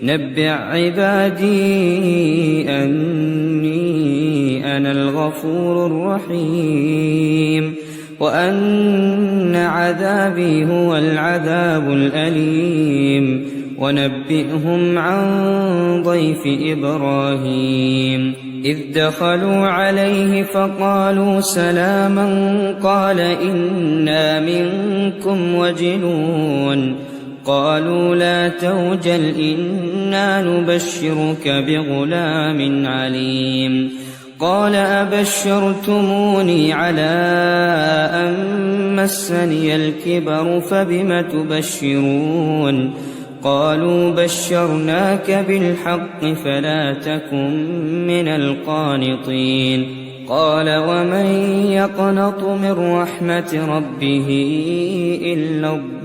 نبئ عبادي أني أنا الغفور الرحيم وأن عذابي هو العذاب الأليم ونبئهم عن ضيف إبراهيم إذ دخلوا عليه فقالوا سلاما قال إنا منكم وجلون قالوا لا توجل إنا نبشرك بغلام عليم قال أبشرتموني على أن مسني الكبر فبم تبشرون قالوا بشرناك بالحق فلا تكن من القانطين قال ومن يقنط من رحمة ربه إلا الضالون